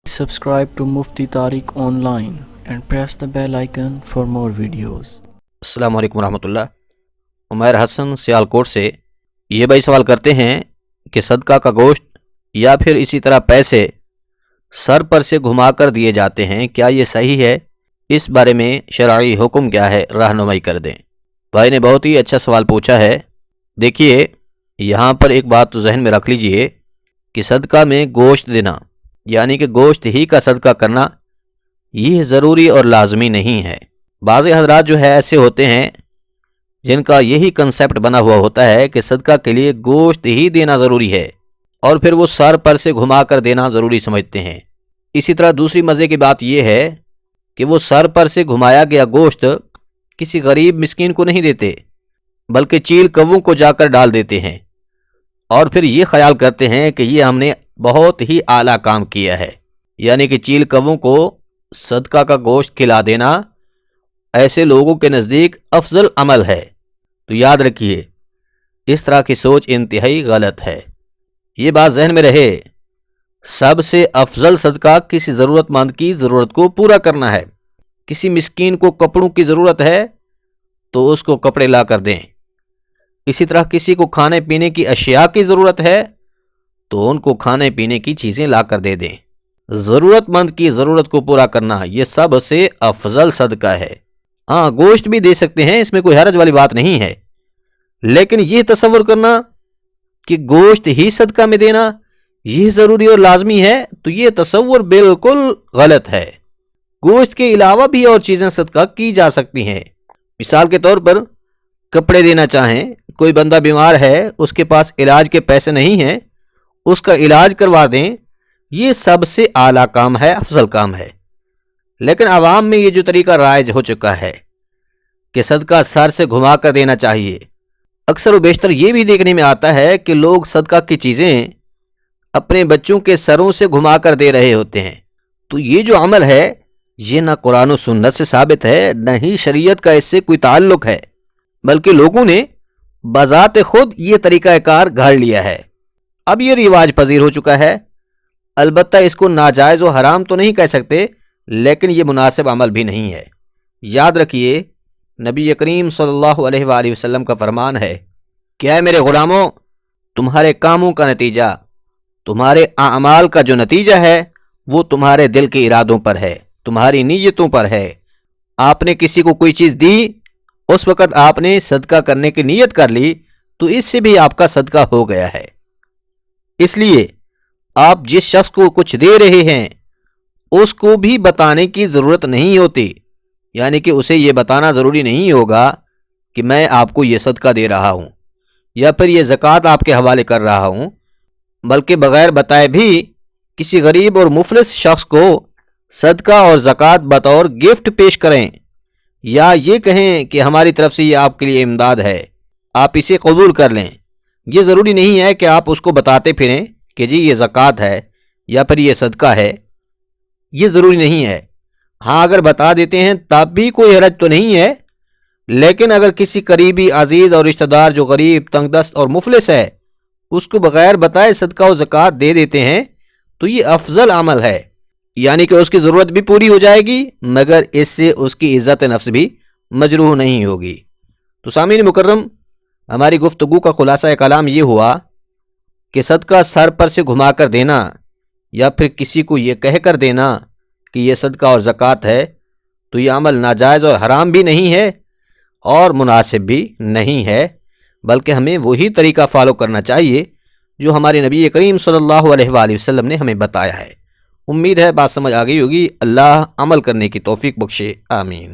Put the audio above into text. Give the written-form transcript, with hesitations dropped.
Subscribe to Mufti Tariq Online and press the bell icon for more videos. السلام علیکم ورحمۃ اللہ۔ عمیر حسن سیالکوٹ سے یہ بھائی سوال کرتے ہیں کہ صدقہ کا گوشت یا پھر اسی طرح پیسے سر پر سے گھما کر دیے جاتے ہیں، کیا یہ صحیح ہے؟ اس بارے میں شرعی حکم کیا ہے، رہنمائی کر دیں۔ بھائی نے بہت ہی اچھا سوال پوچھا ہے۔ دیکھیے، یہاں پر ایک بات تو ذہن میں رکھ لیجئے کہ صدقہ میں گوشت دینا یعنی کہ گوشت ہی کا صدقہ کرنا یہ ضروری اور لازمی نہیں ہے۔ بعض حضرات جو ہے ایسے ہوتے ہیں جن کا یہی کنسیپٹ بنا ہوا ہوتا ہے کہ صدقہ کے لیے گوشت ہی دینا ضروری ہے اور پھر وہ سر پر سے گھما کر دینا ضروری سمجھتے ہیں۔ اسی طرح دوسری مزے کی بات یہ ہے کہ وہ سر پر سے گھمایا گیا گوشت کسی غریب مسکین کو نہیں دیتے بلکہ چیل کووں کو جا کر ڈال دیتے ہیں اور پھر یہ خیال کرتے ہیں کہ یہ ہم نے بہت ہی اعلیٰ کام کیا ہے، یعنی کہ چیل کووں کو صدقہ کا گوشت کھلا دینا ایسے لوگوں کے نزدیک افضل عمل ہے۔ تو یاد رکھیے، اس طرح کی سوچ انتہائی غلط ہے۔ یہ بات ذہن میں رہے، سب سے افضل صدقہ کسی ضرورت مند کی ضرورت کو پورا کرنا ہے۔ کسی مسکین کو کپڑوں کی ضرورت ہے تو اس کو کپڑے لا کر دیں۔ اسی طرح کسی کو کھانے پینے کی اشیاء کی ضرورت ہے تو ان کو کھانے پینے کی چیزیں لا کر دے دیں۔ ضرورت مند کی ضرورت کو پورا کرنا یہ سب سے افضل صدقہ ہے۔ ہاں، گوشت بھی دے سکتے ہیں، اس میں کوئی حرج والی بات نہیں ہے، لیکن یہ تصور کرنا کہ گوشت ہی صدقہ میں دینا یہ ضروری اور لازمی ہے تو یہ تصور بالکل غلط ہے۔ گوشت کے علاوہ بھی اور چیزیں صدقہ کی جا سکتی ہیں۔ مثال کے طور پر کپڑے دینا چاہیں، کوئی بندہ بیمار ہے، اس کے پاس علاج کے پیسے نہیں ہیں، اس کا علاج کروا دیں، یہ سب سے اعلیٰ کام ہے، افضل کام ہے۔ لیکن عوام میں یہ جو طریقہ رائج ہو چکا ہے کہ صدقہ سر سے گھما کر دینا چاہیے، اکثر و بیشتر یہ بھی دیکھنے میں آتا ہے کہ لوگ صدقہ کی چیزیں اپنے بچوں کے سروں سے گھما کر دے رہے ہوتے ہیں۔ تو یہ جو عمل ہے یہ نہ قرآن و سنت سے ثابت ہے، نہ ہی شریعت کا اس سے کوئی تعلق ہے، بلکہ لوگوں نے بذات خود یہ طریقہ کار گھڑ لیا ہے۔ اب یہ رواج پذیر ہو چکا ہے۔ البتہ اس کو ناجائز و حرام تو نہیں کہہ سکتے، لیکن یہ مناسب عمل بھی نہیں ہے۔ یاد رکھیے، نبی کریم صلی اللہ علیہ وآلہ وسلم کا فرمان ہے کہ اے میرے غلاموں، تمہارے کاموں کا نتیجہ، تمہارے اعمال کا جو نتیجہ ہے وہ تمہارے دل کے ارادوں پر ہے، تمہاری نیتوں پر ہے۔ آپ نے کسی کو کوئی چیز دی، اس وقت آپ نے صدقہ کرنے کی نیت کر لی تو اس سے بھی آپ کا صدقہ ہو گیا ہے۔ اس لیے آپ جس شخص کو کچھ دے رہے ہیں اس کو بھی بتانے کی ضرورت نہیں ہوتی، یعنی کہ اسے یہ بتانا ضروری نہیں ہوگا کہ میں آپ کو یہ صدقہ دے رہا ہوں یا پھر یہ زکوٰۃ آپ کے حوالے کر رہا ہوں، بلکہ بغیر بتائے بھی کسی غریب اور مفلس شخص کو صدقہ اور زکوٰۃ بطور گفٹ پیش کریں یا یہ کہیں کہ ہماری طرف سے یہ آپ کے لیے امداد ہے، آپ اسے قبول کر لیں۔ یہ ضروری نہیں ہے کہ آپ اس کو بتاتے پھریں کہ جی یہ زکوٰۃ ہے یا پھر یہ صدقہ ہے، یہ ضروری نہیں ہے۔ ہاں، اگر بتا دیتے ہیں تب بھی کوئی حرج تو نہیں ہے، لیکن اگر کسی قریبی عزیز اور رشتہ دار جو غریب، تنگ دست اور مفلس ہے اس کو بغیر بتائے صدقہ و زکوٰۃ دے دیتے ہیں تو یہ افضل عمل ہے، یعنی کہ اس کی ضرورت بھی پوری ہو جائے گی مگر اس سے اس کی عزت نفس بھی مجروح نہیں ہوگی۔ تو سامعین مکرم، ہماری گفتگو کا خلاصہ کلام یہ ہوا کہ صدقہ سر پر سے گھما کر دینا یا پھر کسی کو یہ کہہ کر دینا کہ یہ صدقہ اور زکوٰۃ ہے تو یہ عمل ناجائز اور حرام بھی نہیں ہے اور مناسب بھی نہیں ہے، بلکہ ہمیں وہی طریقہ فالو کرنا چاہیے جو ہمارے نبی کریم صلی اللہ علیہ وآلہ وسلم نے ہمیں بتایا ہے۔ امید ہے بات سمجھ آ گئی ہوگی۔ اللہ عمل کرنے کی توفیق بخشے، آمین۔